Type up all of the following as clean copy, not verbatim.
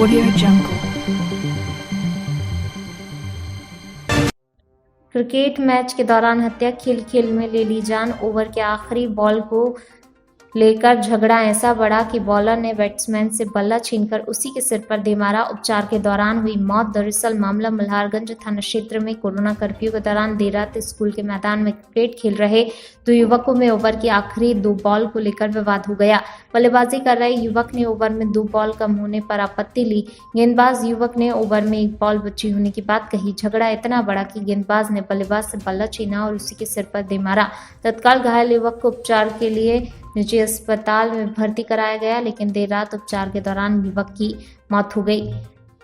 Audio Jungle। Cricket match के दौरान हत्या, खेल में ले ली जान। ओवर के आखिरी बॉल को लेकर झगड़ा ऐसा बढ़ा कि बॉलर ने बैट्समैन से बल्ला छीनकर उसी के सिर पर दे मारा। उपचार के दौरान हुई मौत। दरअसल मामला मल्हारगंज थाना क्षेत्र में कोरोना कर्फ्यू के दौरान देर रात स्कूल के मैदान में क्रिकेट खेल रहे दो युवकों में ओवर की आखिरी 2 बॉल को लेकर विवाद हो गया। बल्लेबाजी कर रहे युवक ने ओवर में 2 बॉल कम होने पर आपत्ति ली। गेंदबाज युवक ने ओवर में 1 बॉल बची होने की बात कही। झगड़ा इतना बड़ा कि गेंदबाज ने बल्लेबाज से बल्ला छीना और उसी के सिर पर दे मारा। तत्काल घायल युवक को उपचार के लिए निजी अस्पताल में भर्ती कराया गया, लेकिन देर रात उपचार के दौरान युवक की मौत हो गई।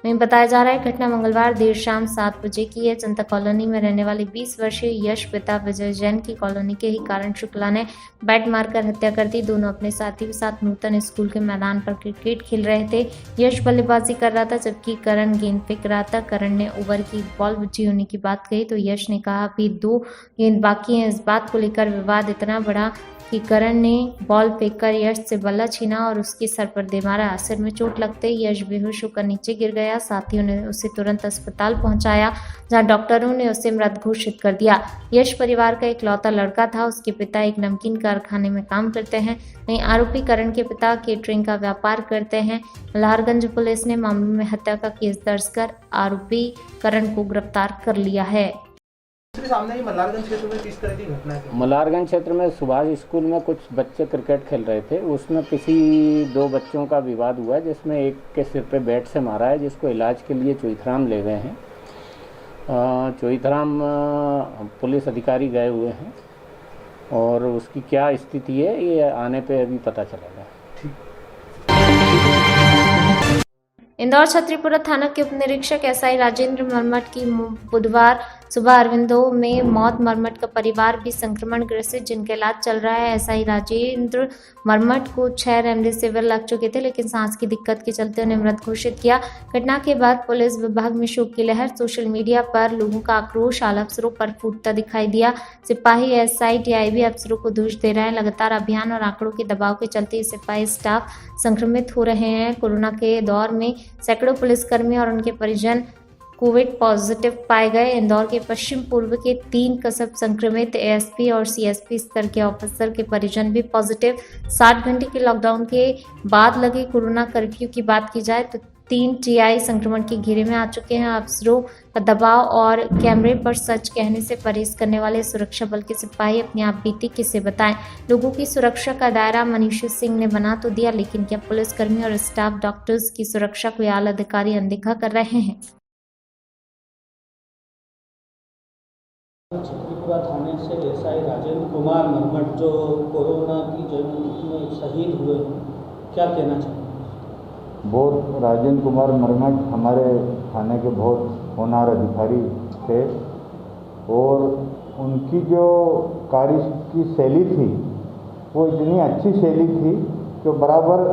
वहीं बताया जा रहा है घटना मंगलवार देर शाम 7 बजे की है। जनता कॉलोनी में रहने वाले 20 वर्षीय यश पिता विजय जैन की कॉलोनी के ही कारण शुक्ला ने बैट मारकर हत्या कर दी। दोनों अपने साथी के साथ नूतन स्कूल के मैदान पर क्रिकेट खेल रहे थे। यश बल्लेबाजी कर रहा था जबकि करण गेंद फेंक रहा था। करण ने ओवर की 1 बॉल बची होने की बात कही तो यश ने कहा अभी 2 गेंद बाकी हैं। इस बात को लेकर विवाद इतना बढ़ा कि करण ने बॉल फेंककर यश से बल्ला छीना और उसके सर पर दे मारा। सिर में चोट लगते ही यश बेहोश होकर नीचे गिर गया। साथियों ने उसे तुरंत अस्पताल पहुंचाया, जहां डॉक्टरों ने उसे मृत घोषित कर दिया। यश परिवार का इकलौता लड़का था। उसके पिता एक नमकीन कारखाने में काम करते हैं। वहीं आरोपी करण के पिता केटरिंग का व्यापार करते हैं। मल्हारगंज पुलिस ने मामले में हत्या का केस दर्ज कर आरोपी करण को गिरफ्तार कर लिया है। सामने ही मल्हारगंज क्षेत्र में किस तरह की घटना है? मल्हारगंज क्षेत्र में सुभाष स्कूल में कुछ बच्चे क्रिकेट खेल रहे थे। उसमें किसी 2 बच्चों का विवाद हुआ है, जिसमें एक के सिर पे बैट से मारा है, जिसको इलाज के लिए चोइथराम ले गए हैं। चोइथराम पुलिस अधिकारी गए हुए हैं और उसकी क्या स्थिति है ये आने पे अभी पता चलेगा। इंदौर छतरीपुरा थाना के उप निरीक्षक एसआई राजेंद्र मरमट की बुधवार सुबह अरविंदो में मौत। मरमट का परिवार भी संक्रमण ग्रसित, जिनका इलाज चल रहा है। एसआई राजेंद्र मरमट को 6 रेमडेसिविर लग चुके थे, लेकिन सांस की दिक्कत के चलते उन्हें मृत घोषित किया। घटना के बाद पुलिस विभाग में शोक की लहर। सोशल मीडिया पर लोगों का आक्रोश आला अफसरों पर फूटता दिखाई दिया। सिपाही, एसआई, टीआईबी अफसरों को दोष दे रहे हैं। लगातार अभियान और आंकड़ों के दबाव के चलते सिपाही स्टाफ संक्रमित हो रहे हैं। कोरोना के दौर में सैकड़ों पुलिसकर्मी और उनके परिजन कोविड पॉजिटिव पाए गए। इंदौर के पश्चिम पूर्व के 3 कसब संक्रमित एएसपी और सीएसपी स्तर के ऑफिसर के परिजन भी पॉजिटिव। 60 घंटे के लॉकडाउन के बाद लगे कोरोना कर्फ्यू की बात की जाए तो 3 टीआई संक्रमण के घेरे में आ चुके हैं। अफसरों का दबाव और कैमरे पर सच कहने से परहेज करने वाले सुरक्षा बल के सिपाही अपनी आप बीती किसे बताएं। लोगों की सुरक्षा का दायरा मनीष सिंह ने बना तो दिया, लेकिन क्या पुलिसकर्मी और स्टाफ डॉक्टर्स की सुरक्षा को आला अधिकारी अनदेखा कर रहे हैं? छतरीपुरा थाने से एसआई राजेंद्र कुमार मरमट जो कोरोना की जंग में शहीद हुए, क्या कहना चाहेंगे? बहुत राजेंद्र कुमार मरमट हमारे थाने के बहुत होनहार अधिकारी थे और उनकी जो कार्य की शैली थी वो इतनी अच्छी शैली थी कि बराबर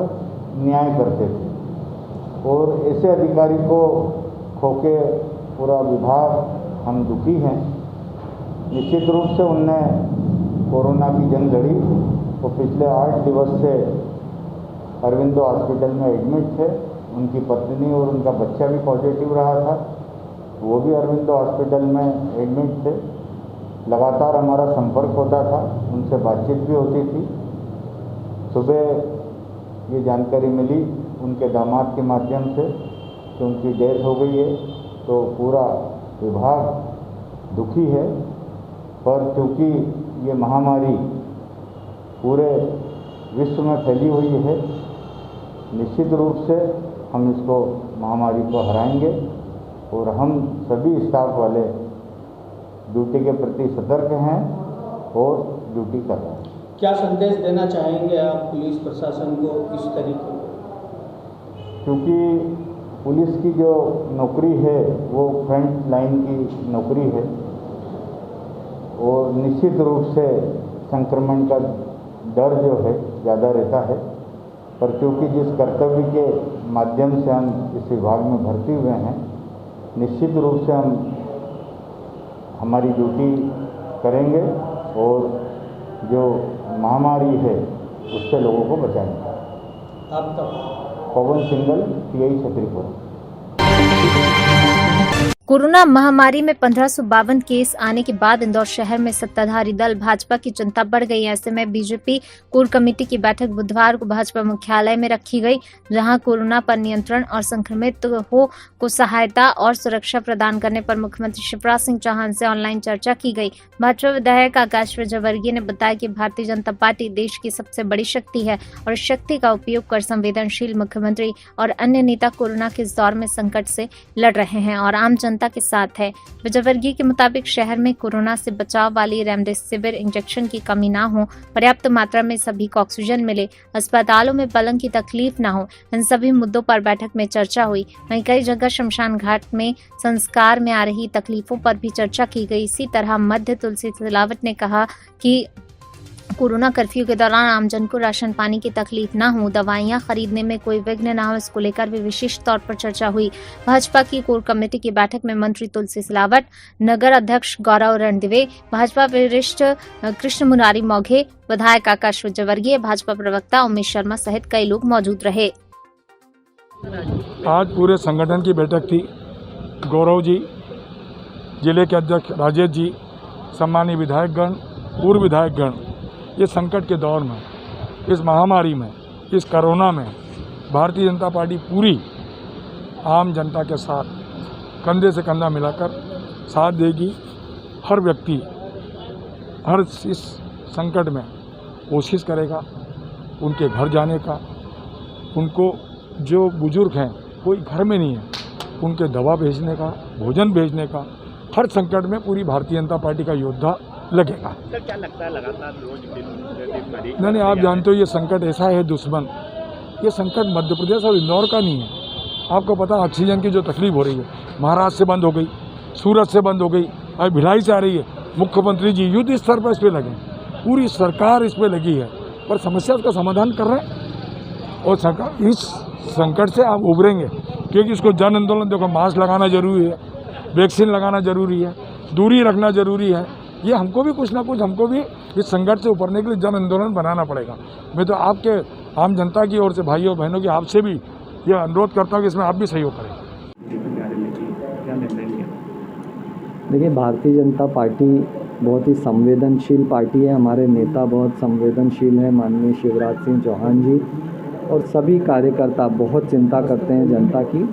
न्याय करते थे और ऐसे अधिकारी को खोके पूरा विभाग हम दुखी हैं। निश्चित रूप से उनने कोरोना की जंग लड़ी तो पिछले 8 दिवस से अरविंदो हॉस्पिटल में एडमिट थे। उनकी पत्नी और उनका बच्चा भी पॉजिटिव रहा था, वो भी अरविंदो हॉस्पिटल में एडमिट थे। लगातार हमारा संपर्क होता था, उनसे बातचीत भी होती थी। सुबह ये जानकारी मिली उनके दामाद के माध्यम से कि उनकी डेथ हो गई है, तो पूरा विभाग दुखी है। पर क्योंकि ये महामारी पूरे विश्व में फैली हुई है, निश्चित रूप से हम इसको महामारी को हराएंगे और हम सभी स्टाफ वाले ड्यूटी के प्रति सतर्क हैं और ड्यूटी कर रहे हैं। क्या संदेश देना चाहेंगे आप पुलिस प्रशासन को इस तरीके? क्योंकि पुलिस की जो नौकरी है वो फ्रंट लाइन की नौकरी है और निश्चित रूप से संक्रमण का डर जो है ज़्यादा रहता है। पर क्योंकि जिस कर्तव्य के माध्यम से हम इस विभाग में भर्ती हुए हैं, निश्चित रूप से हम हमारी ड्यूटी करेंगे और जो महामारी है उससे लोगों को बचाएंगे। आपका? पवन सिंगल, टीआई छतरीपुरा। कोरोना महामारी में 1552 केस आने के बाद इंदौर शहर में सत्ताधारी दल भाजपा की चिंता बढ़ गई। ऐसे में बीजेपी कोर कमेटी की बैठक बुधवार को भाजपा मुख्यालय में रखी गई, जहां कोरोना पर नियंत्रण और संक्रमित को सहायता और सुरक्षा प्रदान करने पर मुख्यमंत्री शिवराज सिंह चौहान से ऑनलाइन चर्चा की गई। भाजपा विधायक आकाश विजयवर्गीय ने बताया कि भारतीय जनता पार्टी देश की सबसे बड़ी शक्ति है और इस शक्ति का उपयोग कर संवेदनशील मुख्यमंत्री और अन्य नेता कोरोना के इस दौर में संकट से लड़ रहे हैं और आम जनता के साथ है। विजयवर्गीय के मुताबिक शहर में कोरोना से बचाव वाली रेमडेसिविर इंजेक्शन की कमी न हो, पर्याप्त मात्रा में सभी को ऑक्सीजन मिले, अस्पतालों में पलंग की तकलीफ न हो, इन सभी मुद्दों पर बैठक में चर्चा हुई। वहीं कई जगह शमशान घाट में संस्कार में आ रही तकलीफों पर भी चर्चा की गई। इसी तरह मध्य तुलसी सिलावट ने कहा कि कोरोना कर्फ्यू के दौरान आमजन को राशन पानी की तकलीफ न हो, दवाइयां खरीदने में कोई विघ्न न हो, इसको लेकर भी विशेष तौर पर चर्चा हुई। भाजपा की कोर कमेटी की बैठक में मंत्री तुलसी सिलावट, नगर अध्यक्ष गौरव रणदिवे, भाजपा वरिष्ठ कृष्ण मुरारी मौघे, विधायक आकाश विजयवर्गीय, भाजपा प्रवक्ता उमेश शर्मा सहित कई लोग मौजूद रहे। आज पूरे संगठन की बैठक थी। गौरव जी, जिले के अध्यक्ष राजेश जी, सम्मानीय विधायकगण, पूर्व विधायकगण, ये संकट के दौर में, इस महामारी में, इस कोरोना में भारतीय जनता पार्टी पूरी आम जनता के साथ कंधे से कंधा मिलाकर साथ देगी। हर व्यक्ति हर इस संकट में कोशिश करेगा उनके घर जाने का, उनको जो बुजुर्ग हैं कोई घर में नहीं है उनके दवा भेजने का, भोजन भेजने का, हर संकट में पूरी भारतीय जनता पार्टी का योद्धा लगेगा। सर, क्या लगता है लगातार रोज नहीं, आप जानते हो ये संकट ऐसा है दुश्मन, ये संकट मध्य प्रदेश और इंदौर का नहीं है। आपको पता है ऑक्सीजन की जो तकलीफ हो रही है, महाराष्ट्र से बंद हो गई, सूरत से बंद हो गई, अब भिलाई से आ रही है। मुख्यमंत्री जी युद्ध स्तर पर इस पर लगे, पूरी सरकार इस पर लगी है, पर समस्या का समाधान कर रहे हैं और सरकार इस संकट से आप उभरेंगे, क्योंकि इसको जन आंदोलन, देखो मास्क लगाना जरूरी है, वैक्सीन लगाना जरूरी है, दूरी रखना जरूरी है। ये हमको भी कुछ ना कुछ, हमको भी इस संकट से उभरने के लिए जन आंदोलन बनाना पड़ेगा। मैं तो आपके आम जनता की ओर से, भाइयों बहनों की, आपसे भी ये अनुरोध करता हूँ कि इसमें आप भी सहयोग करें। देखिए, भारतीय जनता पार्टी बहुत ही संवेदनशील पार्टी है। हमारे नेता बहुत संवेदनशील हैं, माननीय शिवराज सिंह चौहान जी, और सभी कार्यकर्ता बहुत चिंता करते हैं जनता की,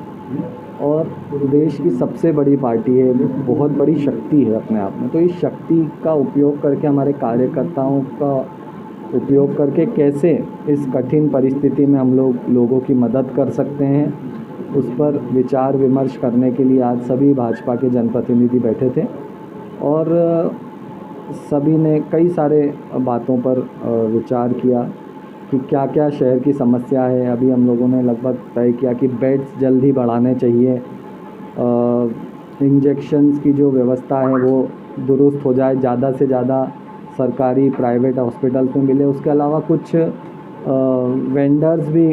और देश की सबसे बड़ी पार्टी है, बहुत बड़ी शक्ति है अपने आप में। तो इस शक्ति का उपयोग करके, हमारे कार्यकर्ताओं का उपयोग करके कैसे इस कठिन परिस्थिति में हम लोगों की मदद कर सकते हैं, उस पर विचार विमर्श करने के लिए आज सभी भाजपा के जनप्रतिनिधि बैठे थे और सभी ने कई सारे बातों पर विचार किया कि क्या क्या शहर की समस्या है। अभी हम लोगों ने लगभग तय किया कि बेड्स जल्द ही बढ़ाने चाहिए, इंजेक्शंस की जो व्यवस्था है वो दुरुस्त हो जाए, ज़्यादा से ज़्यादा सरकारी प्राइवेट हॉस्पिटल्स में मिले। उसके अलावा कुछ वेंडर्स भी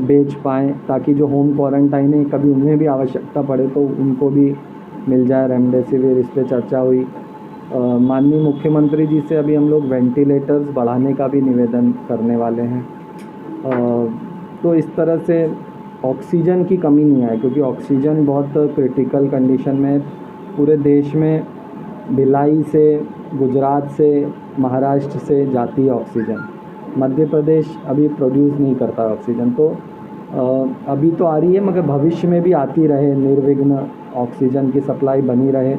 बेच पाएँ, ताकि जो होम क्वारंटाइन है कभी उन्हें भी आवश्यकता पड़े तो उनको भी मिल जाए रेमडेसिविर। इस पर चर्चा हुई। माननीय मुख्यमंत्री जी से अभी हम लोग वेंटिलेटर्स बढ़ाने का भी निवेदन करने वाले हैं। तो इस तरह से ऑक्सीजन की कमी नहीं आए, क्योंकि ऑक्सीजन बहुत क्रिटिकल कंडीशन में पूरे देश में भिलाई से, गुजरात से, महाराष्ट्र से जाती है ऑक्सीजन। मध्य प्रदेश अभी प्रोड्यूस नहीं करता ऑक्सीजन, तो अभी तो आ रही है, मगर भविष्य में भी आती रहे, निर्विघ्न ऑक्सीजन की सप्लाई बनी रहे,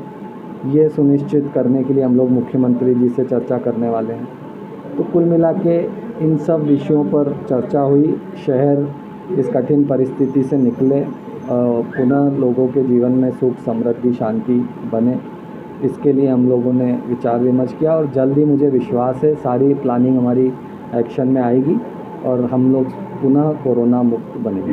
ये सुनिश्चित करने के लिए हम लोग मुख्यमंत्री जी से चर्चा करने वाले हैं। तो कुल मिला के इन सब विषयों पर चर्चा हुई। शहर इस कठिन परिस्थिति से निकले, पुनः लोगों के जीवन में सुख, समृद्धि, शांति बने, इसके लिए हम लोगों ने विचार विमर्श किया और जल्दी मुझे विश्वास है सारी प्लानिंग हमारी एक्शन में आएगी और हम लोग पुनः कोरोना मुक्त बनेंगे।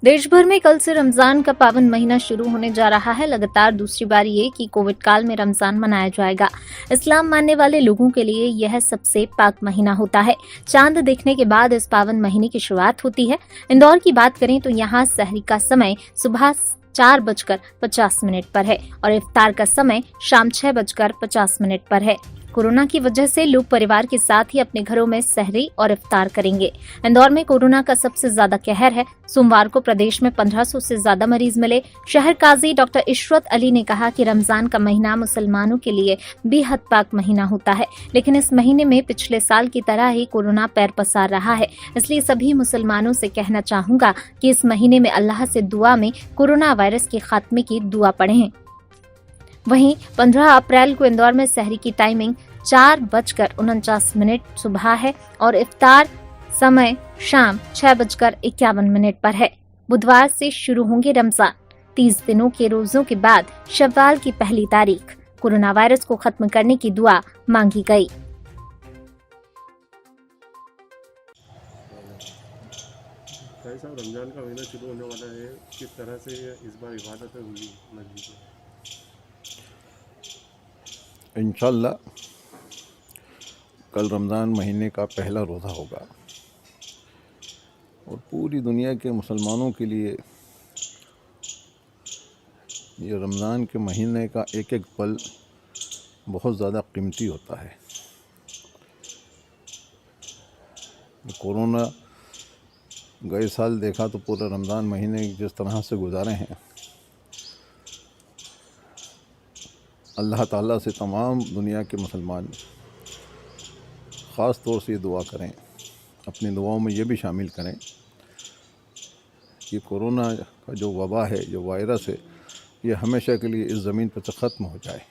देश भर में कल से रमजान का पावन महीना शुरू होने जा रहा है। लगातार दूसरी बार ये कि कोविड काल में रमजान मनाया जाएगा। इस्लाम मानने वाले लोगों के लिए यह सबसे पाक महीना होता है। चांद देखने के बाद इस पावन महीने की शुरुआत होती है। इंदौर की बात करें तो यहाँ सहरी का समय सुबह 4:50 पर है और इफ्तार का समय शाम 6:50 पर है। कोरोना की वजह से लोग परिवार के साथ ही अपने घरों में सहरी और इफ्तार करेंगे। इंदौर में कोरोना का सबसे ज्यादा कहर है। सोमवार को प्रदेश में 1500 से ज्यादा मरीज मिले। शहर काजी डॉक्टर इशरत अली ने कहा कि रमजान का महीना मुसलमानों के लिए बेहद पाक महीना होता है, लेकिन इस महीने में पिछले साल की तरह ही कोरोना पैर पसार रहा है। इसलिए सभी मुसलमानों से कहना चाहूंगा कि इस महीने में अल्लाह से दुआ में कोरोना वायरस के खात्मे की दुआ पढ़ें। वहीं 15 अप्रैल को इंदौर में सहरी की टाइमिंग 4:49 सुबह है और इफ्तार समय शाम 6:51 पर है। बुधवार से शुरू होंगे रमजान। 30 दिनों के रोजों के बाद शव्वाल की पहली तारीख। कोरोना वायरस को खत्म करने की दुआ मांगी गई। साहब, रमजान का महीना शुरू होने वाला है, किस तरह से इस बार इबादतें होंगी मस्जिद में? इंशाअल्लाह कल रमज़ान महीने का पहला रोज़ा होगा और पूरी दुनिया के मुसलमानों के लिए ये रमज़ान के महीने का एक एक पल बहुत ज़्यादा कीमती होता है। कोरोना गए साल देखा तो पूरा रमज़ान महीने जिस तरह से गुजारे हैं, अल्लाह ताला से तमाम दुनिया के मुसलमान ख़ास तौर से ये दुआ करें, अपनी दुआओं में ये भी शामिल करें कि कोरोना का जो वबा है, जो वायरस है, ये हमेशा के लिए इस ज़मीन पर ख़त्म हो जाए।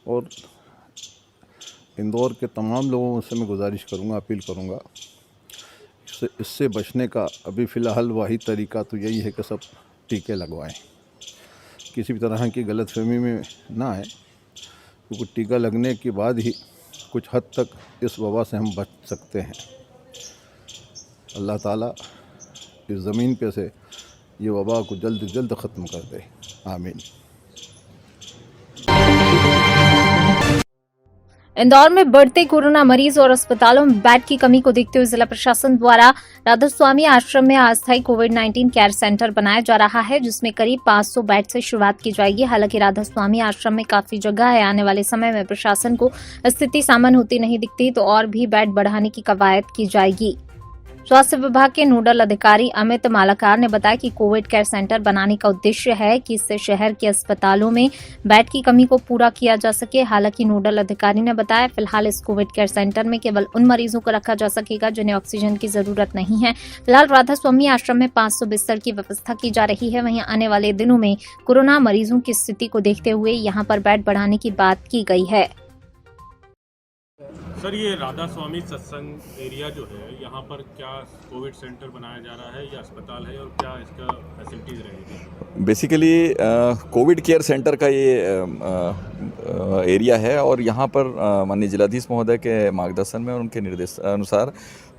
और इंदौर के तमाम लोगों से मैं गुजारिश करूँगा, अपील करूँगा, इससे बचने का अभी फ़िलहाल वाहिद तरीका तो यही है कि सब टीके लगवाएं, किसी भी तरह की गलतफहमी में ना आए, क्योंकि टीका लगने के बाद ही कुछ हद तक इस वबा से हम बच सकते हैं। अल्लाह ताला इस ज़मीन पे से ये वबा को जल्द से जल्द ख़त्म कर दे, आमीन। इंदौर में बढ़ते कोरोना मरीज और अस्पतालों में बेड की कमी को देखते हुए जिला प्रशासन द्वारा राधा स्वामी आश्रम में अस्थायी कोविड-19 केयर सेंटर बनाया जा रहा है, जिसमें करीब 500 बेड से शुरुआत की जाएगी। हालांकि राधा स्वामी आश्रम में काफी जगह है। आने वाले समय में प्रशासन को स्थिति सामान्य होती नहीं दिखती तो और भी बेड बढ़ाने की कवायद की जाएगी। स्वास्थ्य विभाग के नोडल अधिकारी अमित मालाकार ने बताया कि कोविड केयर सेंटर बनाने का उद्देश्य है कि इससे शहर के अस्पतालों में बेड की कमी को पूरा किया जा सके। हालांकि नोडल अधिकारी ने बताया, फिलहाल इस कोविड केयर सेंटर में केवल उन मरीजों को रखा जा सकेगा जिन्हें ऑक्सीजन की जरूरत नहीं है। फिलहाल राधा स्वामी आश्रम में 500 बिस्तर की व्यवस्था की जा रही है। वहीं आने वाले दिनों में कोरोना मरीजों की स्थिति को देखते हुए यहाँ पर बेड बढ़ाने की बात की गई है। सर, ये राधा स्वामी सत्संग एरिया जो है, यहाँ पर क्या कोविड सेंटर बनाया जा रहा है या अस्पताल है, और क्या इसका फैसिलिटीज़ रहेगी? बेसिकली कोविड केयर सेंटर का ये एरिया है और यहाँ पर माननीय जिलाधीश महोदय के मार्गदर्शन में और उनके निर्देश अनुसार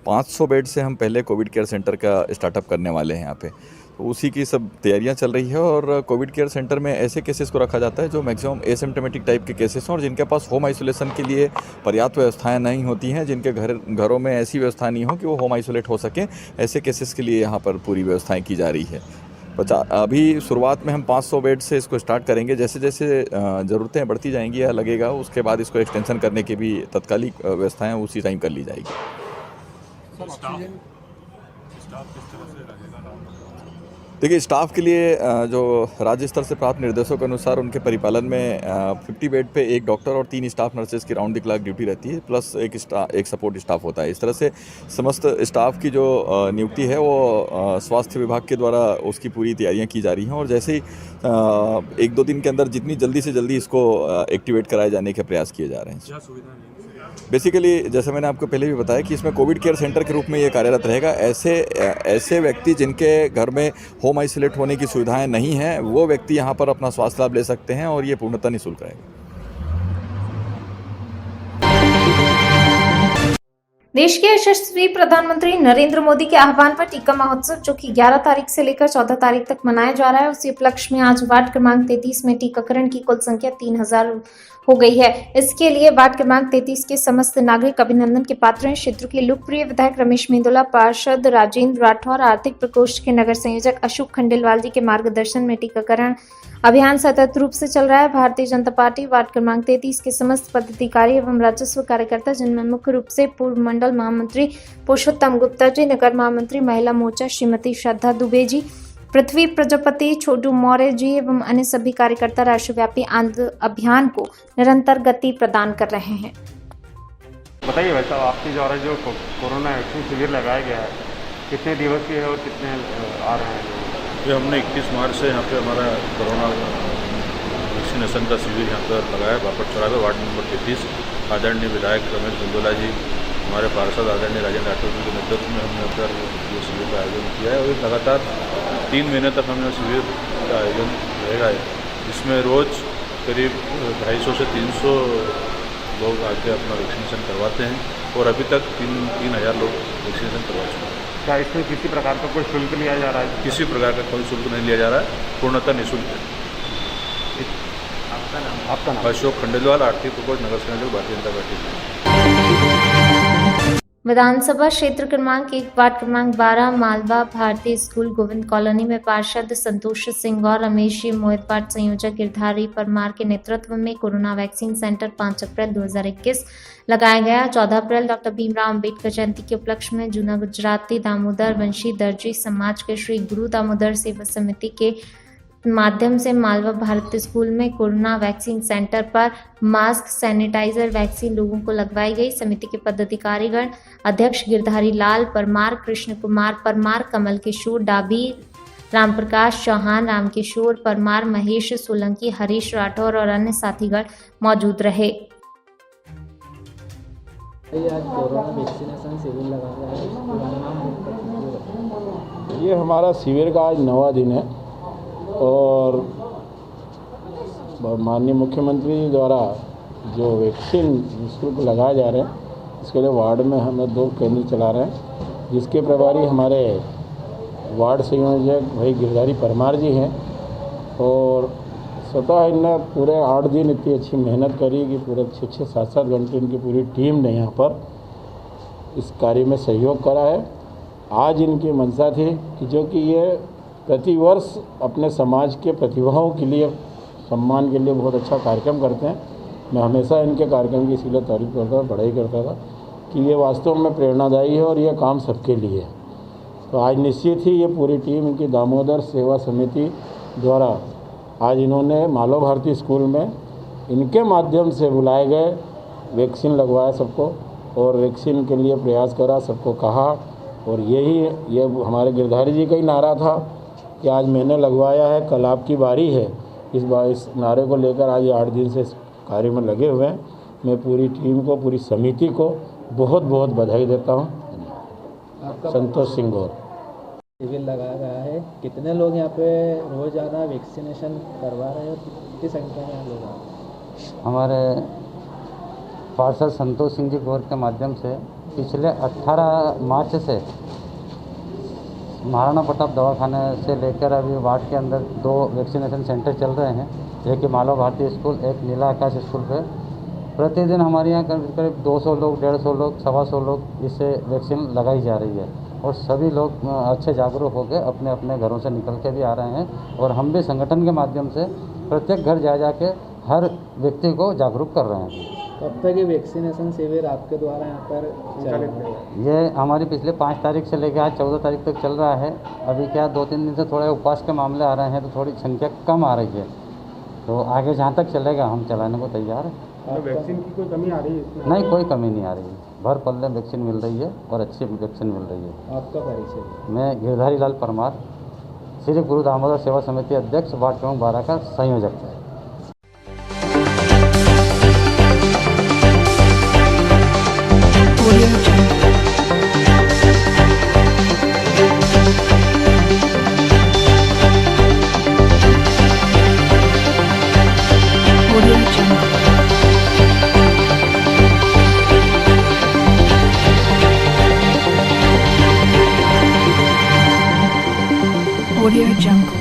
500 बेड से हम पहले कोविड केयर सेंटर का स्टार्टअप करने वाले हैं यहाँ पे। तो उसी की सब तैयारियां चल रही है और कोविड केयर सेंटर में ऐसे केसेस को रखा जाता है जो मैक्सिमम एसिम्प्टोमेटिक टाइप के केसेस हैं और जिनके पास होम आइसोलेशन के लिए पर्याप्त व्यवस्थाएं नहीं होती हैं, जिनके घरों में ऐसी व्यवस्था नहीं हो कि वो होम आइसोलेट हो सकें। ऐसे केसेस के लिए यहाँ पर पूरी व्यवस्थाएँ की जा रही है। अभी शुरुआत में हम 500 बेड से इसको स्टार्ट करेंगे। जैसे जैसे ज़रूरतें बढ़ती जाएंगी या लगेगा, उसके बाद इसको एक्सटेंशन करने की भी तत्कालिक व्यवस्थाएँ उसी टाइम कर ली जाएगी। देखिए, स्टाफ के लिए जो राज्य स्तर से प्राप्त निर्देशों के अनुसार उनके परिपालन में 50 बेड पे एक डॉक्टर और 3 स्टाफ नर्सेज की राउंड द क्लॉक ड्यूटी रहती है, प्लस एक सपोर्ट स्टाफ होता है। इस तरह से समस्त स्टाफ की जो नियुक्ति है वो स्वास्थ्य विभाग के द्वारा उसकी पूरी तैयारियां की जा रही हैं और जैसे ही 1-2 दिन के अंदर जितनी जल्दी से जल्दी इसको एक्टिवेट कराए जाने के प्रयास किए जा रहे हैं। बेसिकली जैसे मैंने आपको पहले भी बताया कि इसमें कोविड केयर सेंटर के रूप में ये कार्यरत रहेगा। ऐसे व्यक्ति जिनके घर में होम आइसोलेट होने की सुविधाएं नहीं हैं, वो व्यक्ति यहाँ पर अपना स्वास्थ्य लाभ ले सकते हैं और ये पूर्णतः निःशुल्क रहेगा। देश के यशस्वी प्रधानमंत्री नरेंद्र मोदी के आह्वान पर टीका महोत्सव जो कि 11 तारीख से लेकर 14 तारीख तक मनाया जा रहा है, उसी उपलक्ष्य में आज वार्ड क्रमांक 33 में टीकाकरण की कुल संख्या 3000 हो गई है। इसके लिए वार्ड क्रमांक 33 के समस्त नागरिक अभिनंदन के पात्र हैं। क्षेत्र के लोकप्रिय विधायक रमेश मेंदोला, पार्षद राजेंद्र राठौर, आर्थिक प्रकोष्ठ के नगर संयोजक अशोक खंडेलवाल जी के मार्गदर्शन में टीकाकरण अभियान सतत रूप से चल रहा है। भारतीय जनता पार्टी वार्ड क्रमांक 33 के समस्त पदाधिकारी एवं राजस्व कार्यकर्ता, जिनमें मुख्य रूप से पूर्व मंडल महामंत्री पुरुषोत्तम गुप्ता जी, नगर महामंत्री महिला मोर्चा श्रीमती श्रद्धा दुबे जी, पृथ्वी प्रजापति, छोटू मौर्य जी एवं अन्य सभी कार्यकर्ता राष्ट्रव्यापी अभियान को निरंतर गति प्रदान कर रहे हैं। बताइए भाई साहब, आपके द्वारा जो कोरोना वैक्सीन शिविर लगाया गया है, कितने दिवसीय है और कितने आ रहे हैं? ये हमने 21 मार्च से यहाँ पे हमारा कोरोना वैक्सीनेशन का शिविर यहाँ पर लगाया बापट चौराहे वार्ड नंबर 33। आदरणीय विधायक रमेश मेंदोला जी, हमारे पार्षद आदरणीय राजेंद्र राठौर जी के नेतृत्व में हमने यहाँ पर ये शिविर का आयोजन किया है और लगातार 3 महीने तक हमने शिविर का आयोजन रहेगा, जिसमें रोज़ करीब 250 से 300 लोग आके अपना वैक्सीनेशन करवाते हैं और अभी तक 3000 लोग वैक्सीनेशन करवा चुके हैं। क्या इसमें किसी प्रकार का कोई शुल्क लिया जा रहा है? किसी प्रकार का कोई शुल्क नहीं लिया जा रहा है, पूर्णतः निःशुल्क है। आपका नाम? अशोक खंडेलवाल, आर्थिक प्रकोष्ठ, नगर संयोजक, भारतीय जनता पार्टी। विधानसभा क्षेत्र क्रमांक 1 वार्ड क्रमांक 12 मालवा भारतीय स्कूल गोविंद कॉलोनी में पार्षद संतोष सिंह और रमेश जी, मोहित वार्ड संयोजक गिरधारी परमार के नेतृत्व में कोरोना वैक्सीन सेंटर 5 अप्रैल 2021 लगाया गया। 14 अप्रैल डॉक्टर भीमराव अंबेडकर जयंती के उपलक्ष्य में जूना गुजराती दामोदर वंशी दर्जी समाज के श्री गुरु दामोदर सेवा समिति के माध्यम से मालवा भारतीय स्कूल में कोरोना वैक्सीन सेंटर पर मास्क, सैनिटाइजर वैक्सीन लोगों को लगवाई गई। समिति के पदाधिकारीगण अध्यक्ष गिरधारी लाल परमार, कृष्ण कुमार परमार, कमल किशोर डाबी, रामप्रकाश चौहान, रामकिशोर परमार, महेश सोलंकी, हरीश राठौर और अन्य साथीगण मौजूद रहे। आज कोरोना वैक्सीनेशन शिविर लगाया है, ये हमारा शिविर का आज 9वां दिन है और माननीय मुख्यमंत्री द्वारा जो वैक्सीन निःशुल्क लगाए जा रहे हैं, इसके लिए वार्ड में हम 2 केंद्र चला रहे हैं, जिसके प्रभारी हमारे वार्ड संयोजक भाई गिरधारी परमार जी हैं और स्वतः इनने पूरे 8 दिन इतनी अच्छी मेहनत करी कि पूरे 6-6, 7-7 घंटे इनकी पूरी टीम ने यहाँ पर इस कार्य में सहयोग करा है। आज इनकी मंशा थी कि जो कि ये प्रतिवर्ष अपने समाज के प्रतिभाओं के लिए सम्मान के लिए बहुत अच्छा कार्यक्रम करते हैं। मैं हमेशा इनके कार्यक्रम की इसीलिए तारीफ करता था, बड़ाई करता था कि ये वास्तव में प्रेरणादायी है और ये काम सबके लिए है। तो आज निश्चित ही ये पूरी टीम इनकी दामोदर सेवा समिति द्वारा आज इन्होंने मालवा भारती स्कूल में इनके माध्यम से बुलाए गए वैक्सीन लगवाया सबको और वैक्सीन के लिए प्रयास करा, सबको कहा और ये हमारे गिरधारी जी का ही नारा था कि आज मैंने लगवाया है, कल आपकी बारी है। इस नारे को लेकर आज 8 दिन से इस कार्य में लगे हुए हैं। मैं पूरी टीम को, पूरी समिति को बहुत बहुत बधाई देता हूँ। संतोष सिंह गौर। शिविर लगाया गया है, कितने लोग यहाँ पे रोजाना वैक्सीनेशन करवा रहे हैं और कितनी संख्या में लोग आ रहे हैं? हमारे पार्षद संतोष सिंह जी गौर के माध्यम से पिछले 18 मार्च से महाराणा प्रताप दवाखाने से लेकर अभी वार्ड के अंदर 2 वैक्सीनेशन सेंटर चल रहे हैं, एक मालवा भारती स्कूल, एक नीला आकाश स्कूल पे। प्रतिदिन हमारे यहाँ करीब 200 लोग, 150 लोग, 125 लोग इससे वैक्सीन लगाई जा रही है और सभी लोग अच्छे जागरूक होकर अपने अपने घरों से निकल के भी आ रहे हैं और हम भी संगठन के माध्यम से प्रत्येक घर जा जाके हर व्यक्ति को जागरूक कर रहे हैं। कब तक ये वैक्सीनेशन शिविर आपके द्वारा यहाँ पर चल रहा है? ये हमारी पिछले 5 तारीख से लेकर आज 14 तारीख तक चल रहा है। अभी क्या 2-3 दिन से थोड़े उपवास के मामले आ रहे हैं तो थोड़ी संख्या कम आ रही है, तो आगे जहाँ तक चलेगा हम चलाने को तैयार हैं। वैक्सीन की कोई कमी आ रही है इसमें? नहीं, कोई कमी नहीं आ रही है, भर पल्ले वैक्सीन मिल रही है और अच्छी वैक्सीन मिल रही है। आपका परिचय? मैं गिरधारी लाल परमार, श्री गुरु दामोदर सेवा समिति अध्यक्ष, वार्ड क्रमांक 12 का संयोजक है। Audio Jungle. Audio Jungle.